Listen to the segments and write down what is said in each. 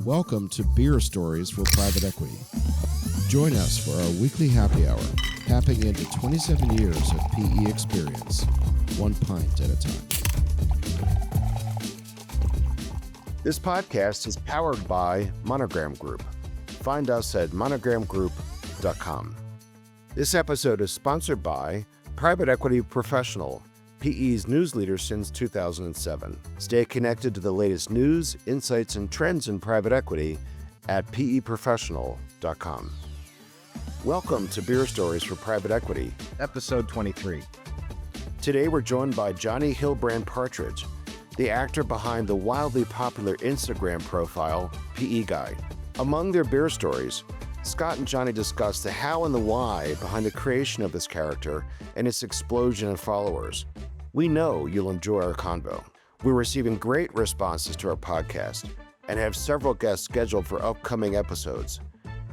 Welcome to Beer Stories for Private Equity. Join us for our weekly happy hour, tapping into 27 years of PE experience, one pint at a time. This podcast is powered by MonogramGroup. Find us at MonogramGroup.com. This episode is sponsored by Private Equity Professional, PE's news leader since 2007. Stay connected to the latest news, insights, and trends in private equity at peprofessional.com. Welcome to Beer Stories for Private Equity, Episode 23. Today we're joined by Johnny Hilbrant Partridge, the actor behind the wildly popular Instagram profile, PE Guy. Among their beer stories, Scott and Johnny discuss the how and the why behind the creation of this character and its explosion in followers. We know you'll enjoy our convo. We're receiving great responses to our podcast and have several guests scheduled for upcoming episodes.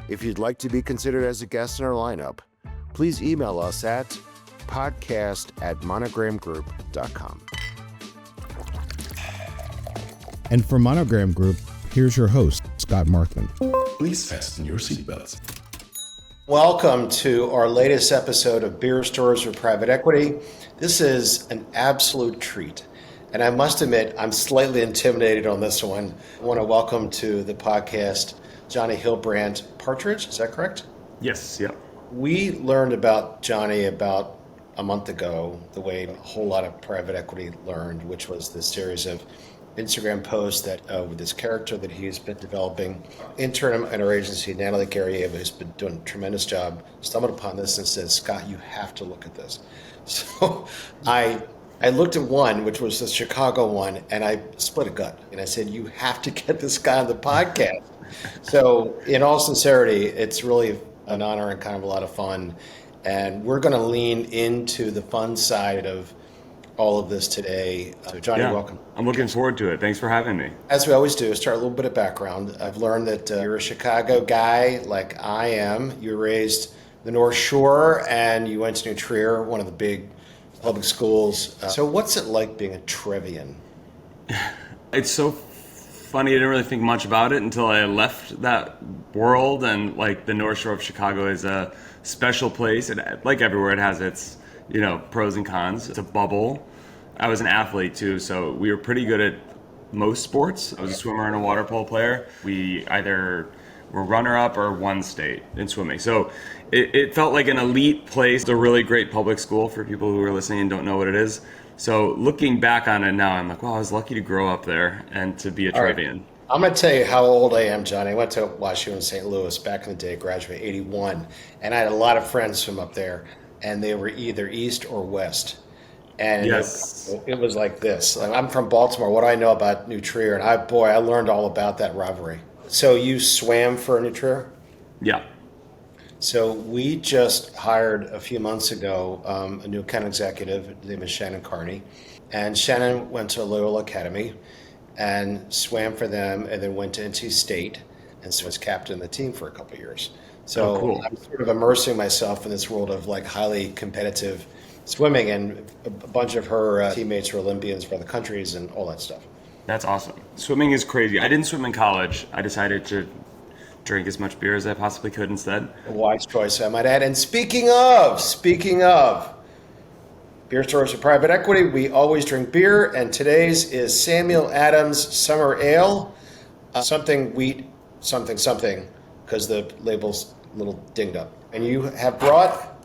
If you'd like to be considered as a guest in our lineup, please email us at podcast@monogramgroup.com. And for Monogram Group, here's your host, Scott Markman. Please fasten your seatbelts. Welcome to our latest episode of Beer Stories for Private Equity. This is an absolute treat. And I must admit, I'm slightly intimidated on this one. I want to welcome to the podcast Johnny Hilbrant Partridge. Is that correct? Yes, yeah. We learned about Johnny about a month ago, the way a whole lot of private equity learned, which was the series of Instagram posts that with this character that he's been developing. Intern at our agency, Natalie Garrieva, has been doing a tremendous job, stumbled upon this and said, Scott, you have to look at this. So I looked at one, which was the Chicago one, and I split a gut. And I said, you have to get this guy on the podcast. So in all sincerity, it's really an honor and kind of a lot of fun. And we're going to lean into the fun side of all of this today. So Johnny, welcome. I'm looking forward to it. Thanks for having me. As we always do, start a little bit of background. I've learned that you're a Chicago guy like I am. You were raised the North Shore and you went to New Trier, one of the big public schools. So what's it like being a Trevian? It's so funny. I didn't really think much about it until I left that world. And like the North Shore of Chicago is a special place. And like everywhere, it has its pros and cons. It's a bubble. I was an athlete too, so we were pretty good at most sports. I was a swimmer and a water polo player. We either were runner-up or won state in swimming. So it felt like an elite place, a really great public school for people who are listening and don't know what it is. So looking back on it now, I'm like, wow, I was lucky to grow up there and to be a Trevian. Right. I'm going to tell you how old I am, Johnny. I went to WashU in St. Louis back in the day, graduated 81, and I had a lot of friends from up there. And they were either east or west. And yes. it was like this. I'm from Baltimore. What do I know about New Trier? And I learned all about that rivalry. So you swam for New Trier? Yeah. So we just hired a few months ago a new account executive. His name is Shannon Carney. And Shannon went to Loyola Academy and swam for them and then went to NC State and so was captain of the team for a couple of years. So cool. I'm sort of immersing myself in this world of like highly competitive swimming, and a bunch of her teammates are Olympians for other countries and all that stuff. That's awesome. Swimming is crazy. I didn't swim in college. I decided to drink as much beer as I possibly could instead. A wise choice, I might add. And speaking of Beer Stories for Private Equity, we always drink beer, and today's is Samuel Adams Summer Ale, something wheat, something, because the label's a little dinged up. And you have brought?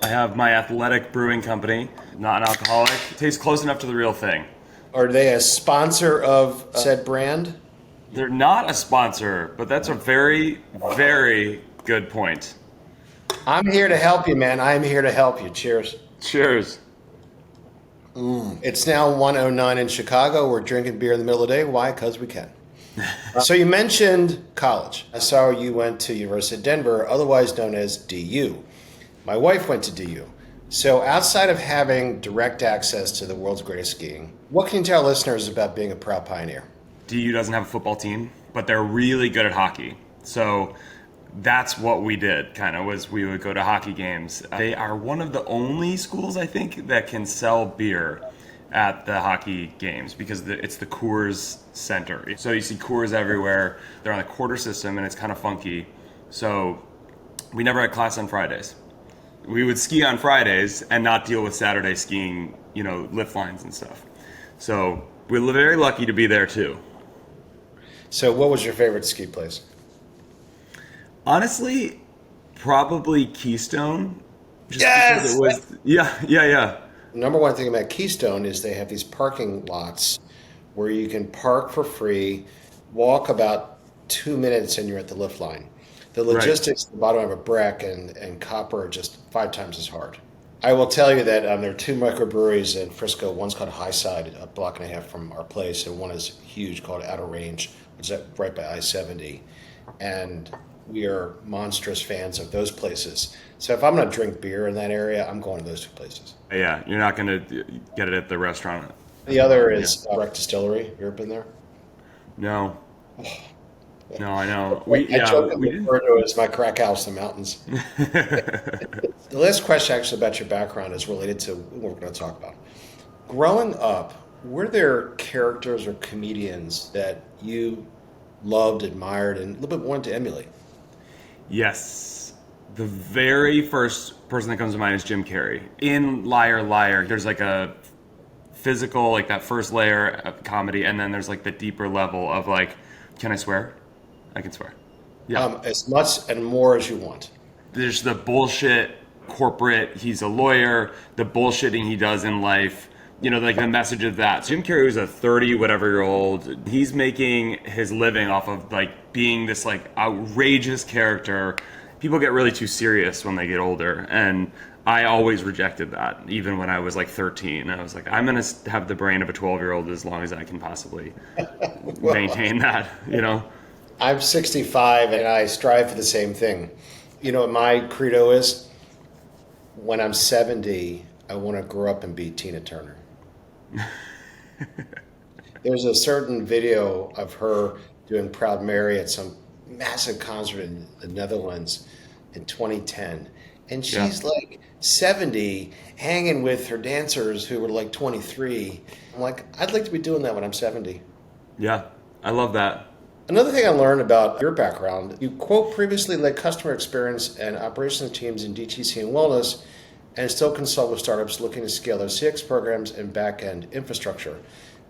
I have my Athletic Brewing Company, not an alcoholic. Tastes close enough to the real thing. Are they a sponsor of said brand? They're not a sponsor, but that's a very, very good point. I'm here to help you, man. I'm here to help you. Cheers. Cheers. It's now 1:09 in Chicago. We're drinking beer in the middle of the day. Why? Because we can. So you mentioned college. I saw you went to University of Denver, otherwise known as DU. My wife went to DU. So outside of having direct access to the world's greatest skiing, what can you tell listeners about being a proud pioneer? DU doesn't have a football team, but they're really good at hockey. So that's what we did, kind of, was we would go to hockey games. They are one of the only schools, I think, that can sell beer at the hockey games because it's the Coors Center. So you see Coors everywhere. They're on a quarter system and it's kind of funky. So we never had class on Fridays. We would ski on Fridays and not deal with Saturday skiing, lift lines and stuff. So we were very lucky to be there too. So what was your favorite ski place? Honestly, probably Keystone. Just Yes! because it was, yeah. Number one thing about Keystone is they have these parking lots where you can park for free, walk about 2 minutes, and you're at the lift line. The logistics at the bottom of a brick and copper are just 5 times as hard. I will tell you that there are 2 microbreweries in Frisco. One's called Highside, a block and a half from our place, and one is huge called Outer Range, which is right by I-70. And we are monstrous fans of those places. So if I'm going to drink beer in that area, I'm going to those 2 places. Yeah, you're not going to get it at the restaurant. The other is Breck Distillery. You ever been there? No. No, I know. I jokingly refer to it as my crack house in the mountains. The last question actually about your background is related to what we're going to talk about. Growing up, were there characters or comedians that you loved, admired, and a little bit wanted to emulate? Yes. The very first person that comes to mind is Jim Carrey. In Liar Liar, there's like a physical, like that first layer of comedy, and then there's like the deeper level of like, can I swear? I can swear. Yeah. As much and more as you want. There's the bullshit corporate, he's a lawyer, the bullshitting he does in life, like the message of that. Jim Carrey was a 30-whatever-year-old. He's making his living off of like being this like outrageous character. People get really too serious when they get older, and I always rejected that, even when I was like 13. I was like, I'm going to have the brain of a 12-year-old as long as I can possibly maintain that, I'm 65 and I strive for the same thing. My credo is when I'm 70, I want to grow up and be Tina Turner. There's a certain video of her doing Proud Mary at some massive concert in the Netherlands in 2010. And she's like 70, hanging with her dancers who were like 23. I'm like, I'd like to be doing that when I'm 70. Yeah, I love that. Another thing I learned about your background, you quote previously led customer experience and operations teams in DTC and wellness and still consult with startups looking to scale their CX programs and back-end infrastructure.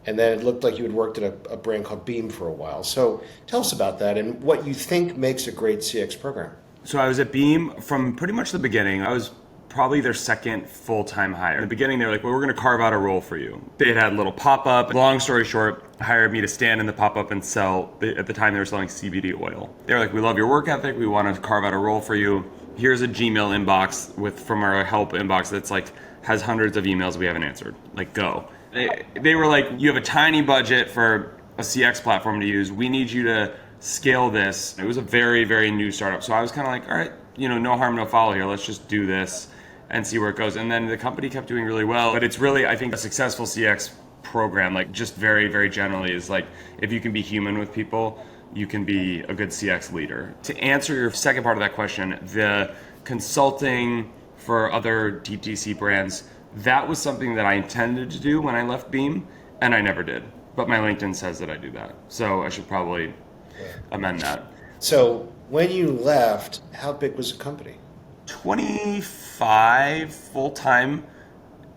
And then it looked like you had worked at a brand called Beam for a while. So tell us about that and what you think makes a great CX program. So I was at Beam from pretty much the beginning. I was probably their second full-time hire. In the beginning, they were like, well, we're going to carve out a role for you. They had a little pop-up. Long story short, hired me to stand in the pop-up and sell. At the time, they were selling CBD oil. They were like, we love your work ethic. We want to carve out a role for you. Here's a Gmail inbox from our help inbox that's like has hundreds of emails we haven't answered. Like, go. They were like, you have a tiny budget for a CX platform to use. We need you to scale this. It was a very, very new startup. So I was kind of like, all right, no harm, no foul here. Let's just do this and see where it goes. And then the company kept doing really well. But it's really, I think, a successful CX program, like just very, very generally, is like, if you can be human with people, you can be a good CX leader. To answer your second part of that question, the consulting for other DTC brands, that was something that I intended to do when I left Beam, and I never did. But my LinkedIn says that I do that. So I should probably amend that. So when you left, how big was the company? 25 full-time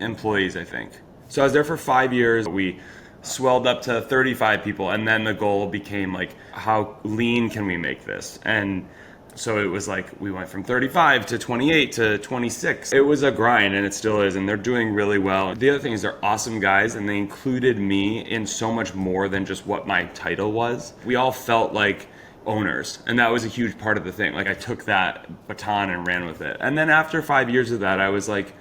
employees, I think. So I was there for 5 years. We swelled up to 35 people, and then the goal became like, how lean can we make this? And so it was like, we went from 35 to 28 to 26. It was a grind, and it still is, and they're doing really well. The other thing is they're awesome guys, and they included me in so much more than just what my title was. We all felt like owners, and that was a huge part of the thing. Like, I took that baton and ran with it. And then after 5 years of that, I was like,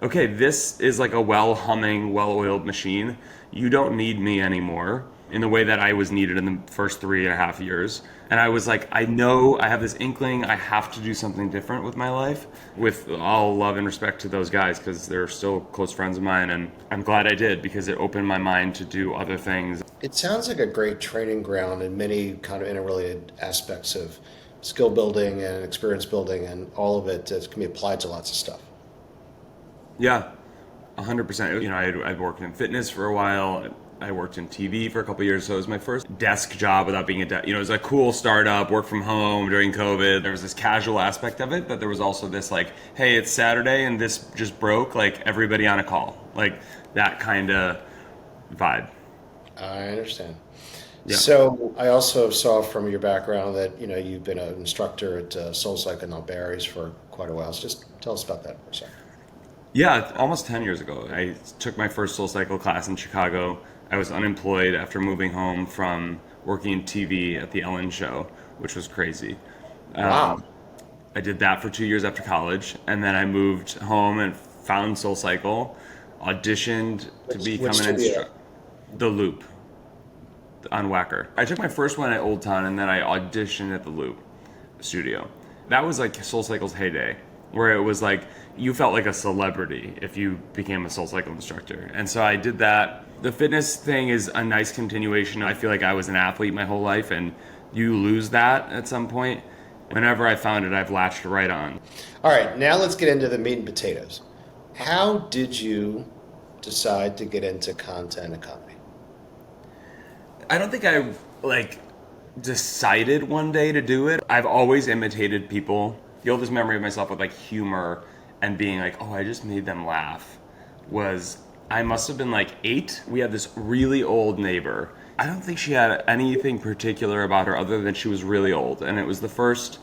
okay, this is like a well-humming, well-oiled machine. You don't need me anymore in the way that I was needed in the first 3.5 years. And I was like, I know I have this inkling, I have to do something different with my life, with all love and respect to those guys, because they're still close friends of mine. And I'm glad I did, because it opened my mind to do other things. It sounds like a great training ground in many kind of interrelated aspects of skill building and experience building, and all of it can be applied to lots of stuff. Yeah, 100%. You know, I'd worked in fitness for a while. I worked in TV for a couple of years, so it was my first desk job without being it was a cool startup, work from home during COVID. There was this casual aspect of it, but there was also this like, hey, it's Saturday and this just broke, like everybody on a call, like that kind of vibe. I understand. Yeah. So I also saw from your background that, you've been an instructor at SoulCycle and Barry's for quite a while. So just tell us about that for a second. Yeah, almost 10 years ago, I took my first SoulCycle class in Chicago. I was unemployed after moving home from working in TV at the Ellen Show, which was crazy. Wow. I did that for 2 years after college, and then I moved home and found SoulCycle, auditioned to become an instructor. The Loop on Whacker. I took my first one at Old Town, and then I auditioned at the Loop studio. That was like SoulCycle's heyday, where it was like you felt like a celebrity if you became a SoulCycle instructor. And so I did that. The fitness thing is a nice continuation. I feel like I was an athlete my whole life, and you lose that at some point. Whenever I found it, I've latched right on. All right, now let's get into the meat and potatoes. How did you decide to get into content and comedy? I don't think I decided one day to do it. I've always imitated people. The oldest memory of myself with humor and being like, oh, I just made them laugh was I must have been 8. We had this really old neighbor. I don't think she had anything particular about her other than she was really old. And it was the first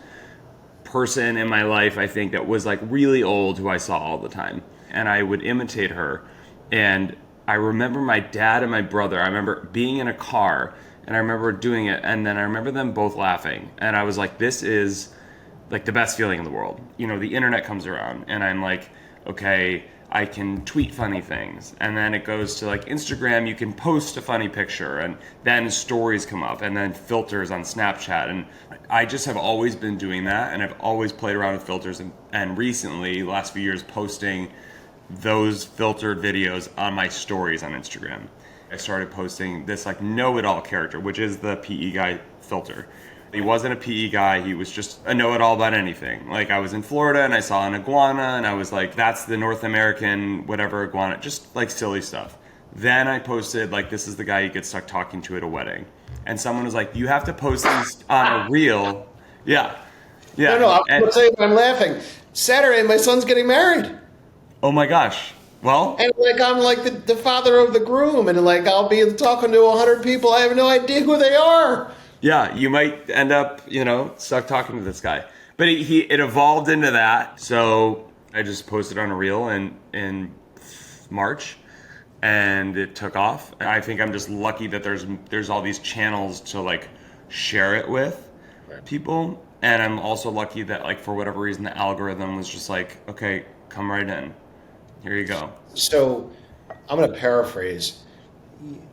person in my life, I think, that was really old who I saw all the time. And I would imitate her. And I remember my dad and my brother, I remember being in a car and I remember doing it. And then I remember them both laughing. And I was like, this is the best feeling in the world. The internet comes around and I'm like, okay, I can tweet funny things, and then it goes to Instagram, you can post a funny picture, and then stories come up, and then filters on Snapchat, and I just have always been doing that, and I've always played around with filters, and recently, last few years, posting those filtered videos on my stories on Instagram. I started posting this know-it-all character, which is the PE Guy filter. He wasn't a PE guy, he was just a know-it-all about anything. I was in Florida and I saw an iguana and I was like, that's the North American whatever iguana, just silly stuff. Then I posted this is the guy you get stuck talking to at a wedding. And someone was like, you have to post these on a reel. Yeah. No, I'm saying I'm laughing. Saturday, my son's getting married. Oh my gosh. Well, and I'm the father of the groom, and I'll be talking to 100 people. I have no idea who they are. Yeah, you might end up, stuck talking to this guy. But it evolved into that. So I just posted on a reel in March, and it took off. I think I'm just lucky that there's all these channels to share it with people. And I'm also lucky that for whatever reason the algorithm was just okay, come right in. Here you go. So I'm going to paraphrase.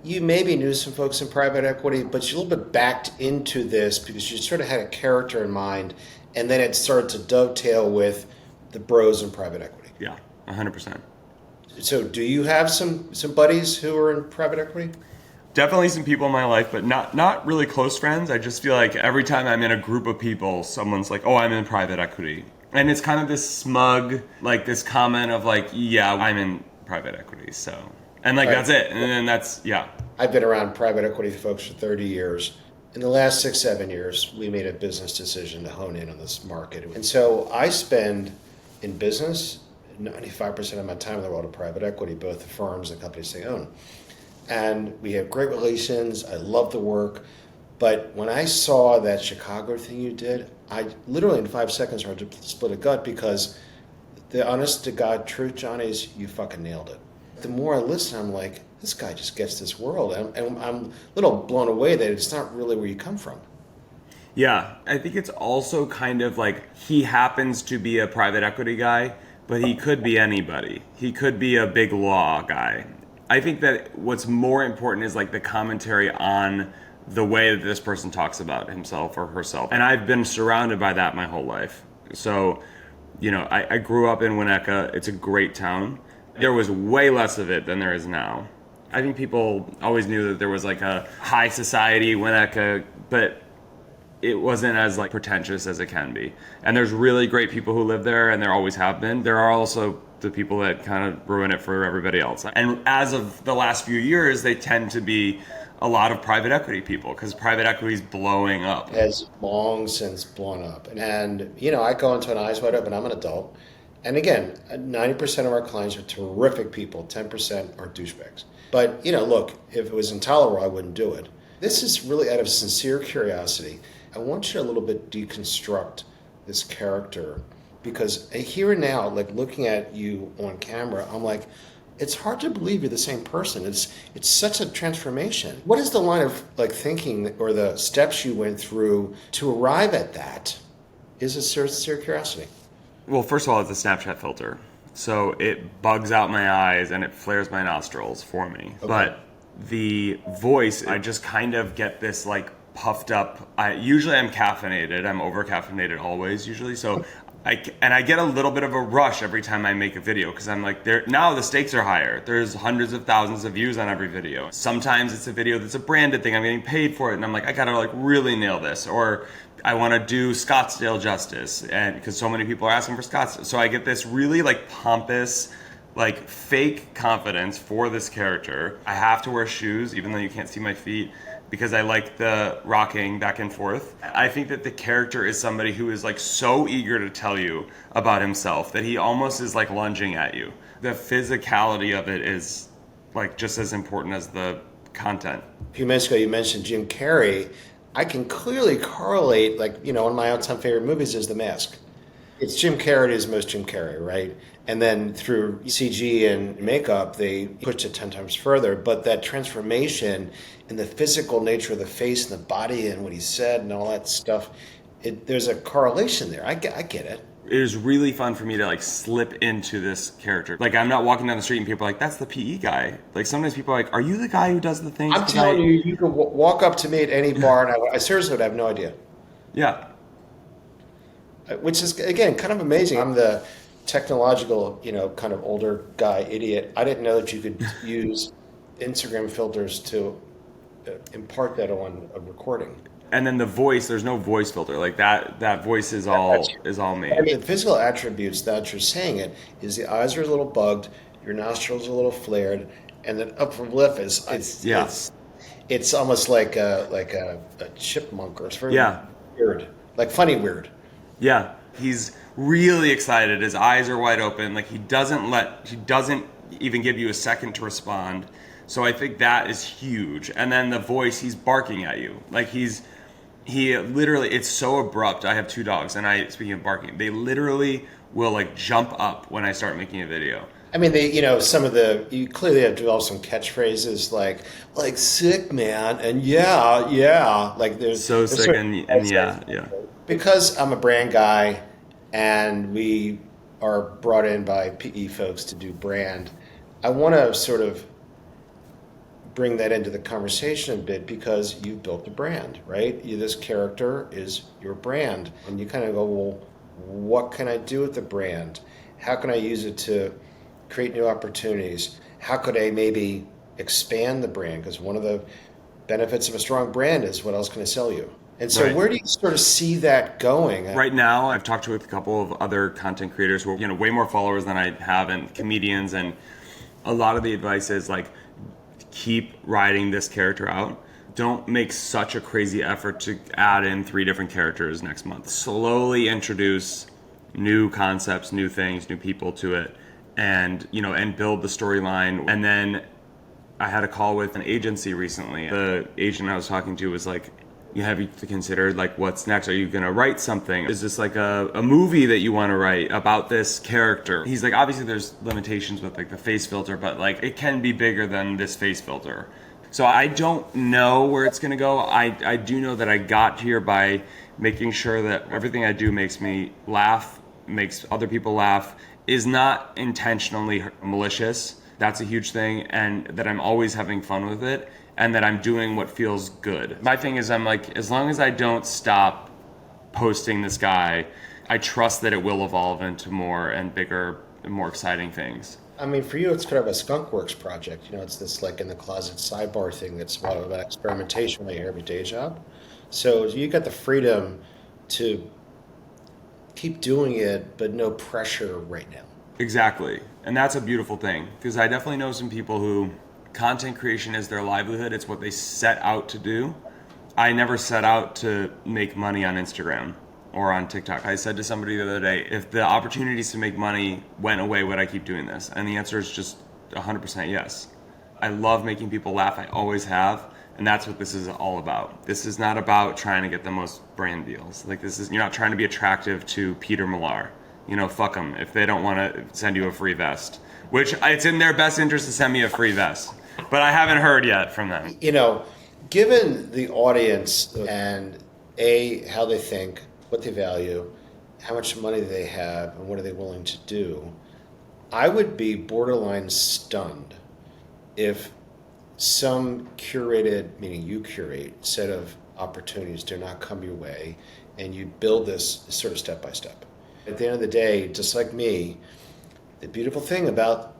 You maybe knew some folks in private equity, but you a little bit backed into this because you sort of had a character in mind, and then it started to dovetail with the bros in private equity. Yeah, 100%. So do you have some buddies who are in private equity? Definitely some people in my life, but not really close friends. I just feel like every time I'm in a group of people, someone's like, oh, I'm in private equity. And it's kind of this smug, this comment of yeah, I'm in private equity, so... And right. That's it. And then that's, yeah. I've been around private equity folks for 30 years. In the last 6-7 years, we made a business decision to hone in on this market. And so I spend in business 95% of my time in the world of private equity, both the firms and companies they own. And we have great relations. I love the work. But when I saw that Chicago thing you did, I literally in 5 seconds started to split a gut because the honest to God truth, Johnny, is you fucking nailed it. The more I listen, I'm like, this guy just gets this world. And I'm a little blown away that it's not really where you come from. Yeah, I think it's also kind of he happens to be a private equity guy, but he could be anybody. He could be a big law guy. I think that what's more important is the commentary on the way that this person talks about himself or herself. And I've been surrounded by that my whole life. So, I grew up in Winnetka. It's a great town. There was way less of it than there is now. I think people always knew that there was a high society Winnetka, but it wasn't as like pretentious as it can be. And there's really great people who live there, and there always have been. There are also the people that kind of ruin it for everybody else. And as of the last few years, they tend to be a lot of private equity people, because private equity is blowing up. Has long since blown up. And, you know, I go into an eyes wide open, I'm an adult. And again, 90% of our clients are terrific people, 10% are douchebags. But, you know, look, if it was intolerable, I wouldn't do it. This is really out of sincere curiosity. I want you to a little bit deconstruct this character, because here and now, like looking at you on camera, I'm like, it's hard to believe you're the same person. It's such a transformation. What is the line of like thinking or the steps you went through to arrive at that? Is a sincere curiosity. Well, first of all, it's a Snapchat filter. So it bugs out my eyes and it flares my nostrils for me. Okay. But the voice, I just kind of get this like puffed up. Usually I'm caffeinated. I'm over caffeinated always usually. So I get a little bit of a rush every time I make a video, because I'm like, now the stakes are higher. There's hundreds of thousands of views on every video. Sometimes it's a video that's a branded thing. I'm getting paid for it, and I'm like, I gotta like really nail this. Or I want to do Scottsdale justice, and because so many people are asking for Scottsdale, so I get this really like pompous, like fake confidence for this character. I have to wear shoes, even though you can't see my feet, because I like the rocking back and forth. I think that the character is somebody who is like so eager to tell you about himself that he almost is like lunging at you. The physicality of it is like just as important as the content. A few minutes ago you mentioned Jim Carrey. I can clearly correlate, like, you know, one of my all-time favorite movies is The Mask. It's Jim Carrey is most Jim Carrey, right? And then through CG and makeup, they pushed it 10 times further. But that transformation in the physical nature of the face and the body and what he said and all that stuff, there's a correlation there. I get it. It was really fun for me to like slip into this character. Like, I'm not walking down the street and people are like, that's the PE guy. Like, sometimes people are like, are you the guy who does the things? I'm telling you, you can walk up to me at any bar and I seriously would have no idea. Yeah. Which is, again, kind of amazing. I'm the technological, you know, kind of older guy idiot. I didn't know that you could use Instagram filters to impart that on a recording. And then the voice, there's no voice filter. Like that voice is all me. I mean, the physical attributes that you're saying it is the eyes are a little bugged, your nostrils are a little flared, and the upper lip is it's almost like a chipmunk, or it's very weird, like funny weird. Yeah, he's really excited. His eyes are wide open. Like he doesn't even give you a second to respond. So I think that is huge. And then the voice, he's barking at you. Like he literally, it's so abrupt. I have 2 dogs, and speaking of barking, they literally will like jump up when I start making a video. I mean, you clearly have developed some catchphrases like sick man and yeah, like there's so sick and yeah. Because I'm a brand guy and we are brought in by PE folks to do brand, I want to sort of bring that into the conversation a bit, because you've built a brand, right? This character is your brand. And you kind of go, well, what can I do with the brand? How can I use it to create new opportunities? How could I maybe expand the brand? Because one of the benefits of a strong brand is what else can I sell you? And so Where do you sort of see that going? Right now, I've talked with a couple of other content creators who are, way more followers than I have, and comedians, and a lot of the advice is like, keep riding this character out. Don't make such a crazy effort to add in 3 different characters next month. Slowly introduce new concepts, new things, new people to it, and build the storyline. And then I had a call with an agency recently. The agent I was talking to was like, you have to consider like what's next. Are you gonna write something? Is this like a movie that you want to write about this character? He's like, obviously there's limitations with like the face filter, but like it can be bigger than this face filter. So I don't know where it's gonna go. I do know that I got here by making sure that everything I do makes me laugh, makes other people laugh, is not intentionally malicious. That's a huge thing, and that I'm always having fun with it, and that I'm doing what feels good. My thing is, I'm like, as long as I don't stop posting this guy, I trust that it will evolve into more and bigger and more exciting things. I mean, for you, it's kind of a skunkworks project. It's this like in the closet sidebar thing that's about experimentation with your everyday job. So you got the freedom to keep doing it, but no pressure right now. Exactly. And that's a beautiful thing, because I definitely know some people who content creation is their livelihood. It's what they set out to do. I never set out to make money on Instagram or on TikTok. I said to somebody the other day, if the opportunities to make money went away, would I keep doing this? And the answer is just 100% yes. I love making people laugh. I always have. And that's what this is all about. This is not about trying to get the most brand deals. Like, this is, you're not trying to be attractive to Peter Millar. You know, fuck them if they don't want to send you a free vest, which it's in their best interest to send me a free vest. But I haven't heard yet from them. You know, given the audience and how they think, what they value, how much money they have, and what are they willing to do, I would be borderline stunned if some curated, meaning you curate, set of opportunities do not come your way, and you build this sort of step by step. At the end of the day, just like me, the beautiful thing about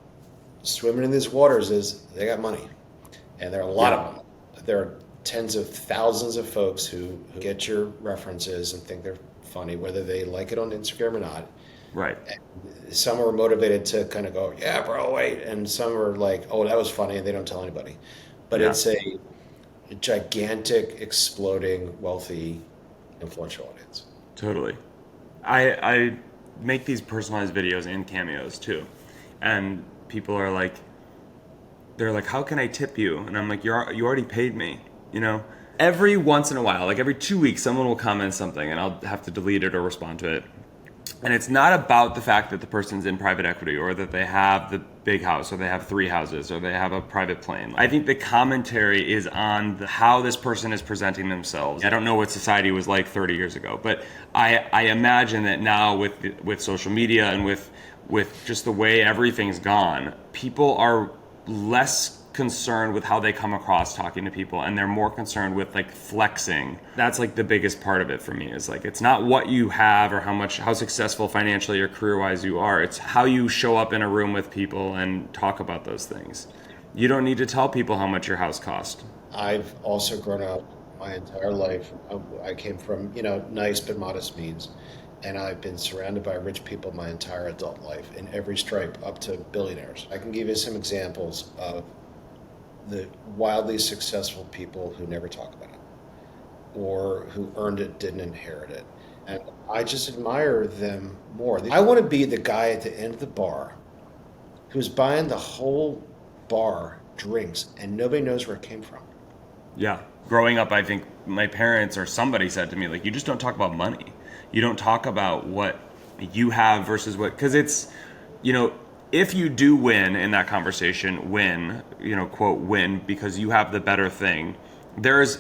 swimming in these waters is they got money, and there are a lot of them. There are tens of thousands of folks who get your references and think they're funny, whether they like it on Instagram or not. Right. And some are motivated to kind of go, yeah, bro, wait. And some are like, oh, that was funny, and they don't tell anybody. But it's a gigantic, exploding, wealthy, influential audience. Totally. I make these personalized videos and cameos too. And people are like, they're like, how can I tip you? And I'm like, you already paid me, you know? Every once in a while, like every 2 weeks, someone will comment something and I'll have to delete it or respond to it. And it's not about the fact that the person's in private equity or that they have the big house or they have 3 houses or they have a private plane. I think the commentary is on how this person is presenting themselves. I don't know what society was like 30 years ago, but I imagine that now with social media and with just the way everything's gone, people are less concerned with how they come across talking to people, and they're more concerned with like flexing. That's like the biggest part of it for me, is like, it's not what you have or how successful financially or career-wise you are. It's how you show up in a room with people and talk about those things. You don't need to tell people how much your house cost. I've also grown up my entire life. I came from, nice but modest means. And I've been surrounded by rich people my entire adult life in every stripe, up to billionaires. I can give you some examples of the wildly successful people who never talk about it, or who earned it, didn't inherit it. And I just admire them more. I want to be the guy at the end of the bar who's buying the whole bar drinks and nobody knows where it came from. Yeah. Growing up, I think my parents or somebody said to me, like, you just don't talk about money. You don't talk about what you have versus what, because it's, if you do win in that conversation, quote, win, because you have the better thing, there's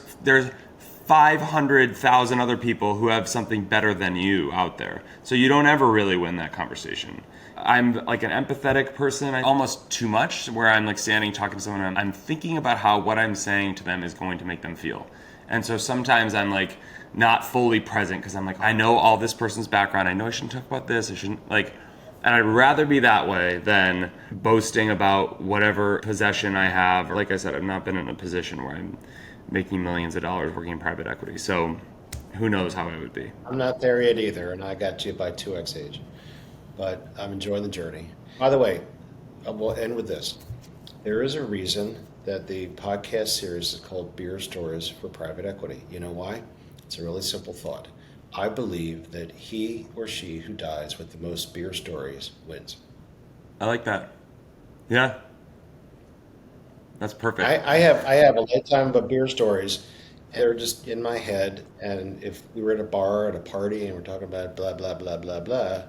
500,000 other people who have something better than you out there. So you don't ever really win that conversation. I'm like an empathetic person, almost too much, where I'm like standing talking to someone and I'm thinking about how what I'm saying to them is going to make them feel. And so sometimes I'm like not fully present because I'm like, I know all this person's background. I know I shouldn't talk about this. I shouldn't and I'd rather be that way than boasting about whatever possession I have. Like I said, I've not been in a position where I'm making millions of dollars working in private equity. So who knows how I would be. I'm not there yet either, and I got you by 2x age. But I'm enjoying the journey. By the way, we'll end with this. There is a reason that the podcast series is called Beer Stories for Private Equity. You know why? It's a really simple thought. I believe that he or she who dies with the most beer stories wins. I like that. Yeah. That's perfect. I have a lifetime of beer stories. They're just in my head. And if we were at a bar at a party and we're talking about blah, blah, blah, blah, blah,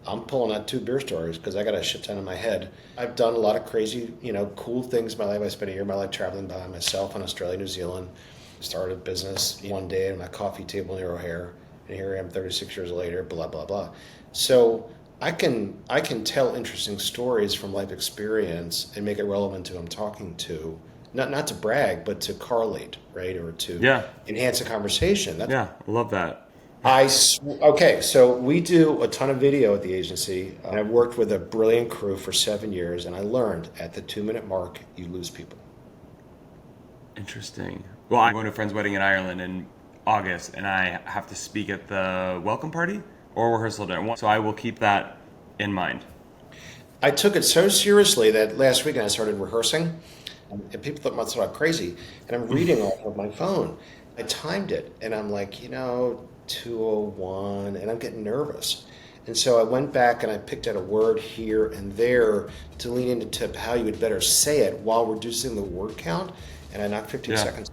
I'm pulling out 2 beer stories because I got a shit ton in my head. I've done a lot of crazy, cool things in my life. I spent a year of my life traveling by myself in Australia, New Zealand. Started a business one day at my coffee table near O'Hare. And here I am 36 years later, blah, blah, blah. So I can tell interesting stories from life experience and make it relevant to who I'm talking to. Not to brag, but to correlate, right? Or to enhance a conversation. I love that. Okay, so we do a ton of video at the agency. And I've worked with a brilliant crew for 7 years, and I learned at the 2-minute mark, you lose people. Interesting. Well, I went to a friend's wedding in Ireland, and August, and I have to speak at the welcome party or rehearsal dinner. So I will keep that in mind. I took it so seriously that last weekend I started rehearsing, and people thought I was crazy. And I'm reading off of my phone. I timed it, and I'm like, 2:01, and I'm getting nervous. And so I went back and I picked out a word here and there to lean into how you would better say it while reducing the word count, and I knocked 15 seconds.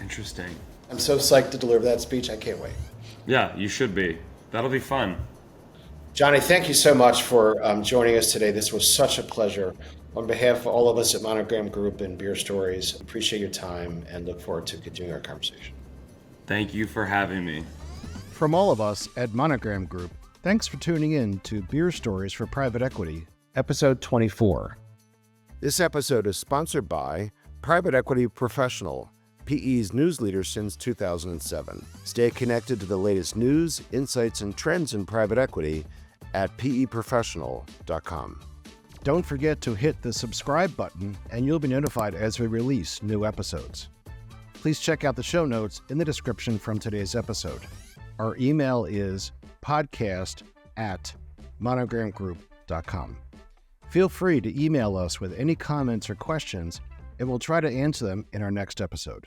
Interesting. I'm so psyched to deliver that speech. I can't wait. Yeah, you should be. That'll be fun. Johnny, thank you so much for joining us today. This was such a pleasure. On behalf of all of us at Monogram Group and Beer Stories, appreciate your time and look forward to continuing our conversation. Thank you for having me. From all of us at Monogram Group, thanks for tuning in to Beer Stories for Private Equity, episode 24. This episode is sponsored by Private Equity Professional, PE's news leader since 2007. Stay connected to the latest news, insights, and trends in private equity at peprofessional.com. Don't forget to hit the subscribe button and you'll be notified as we release new episodes. Please check out the show notes in the description from today's episode. Our email is podcast@monogramgroup.com. Feel free to email us with any comments or questions, and we'll try to answer them in our next episode.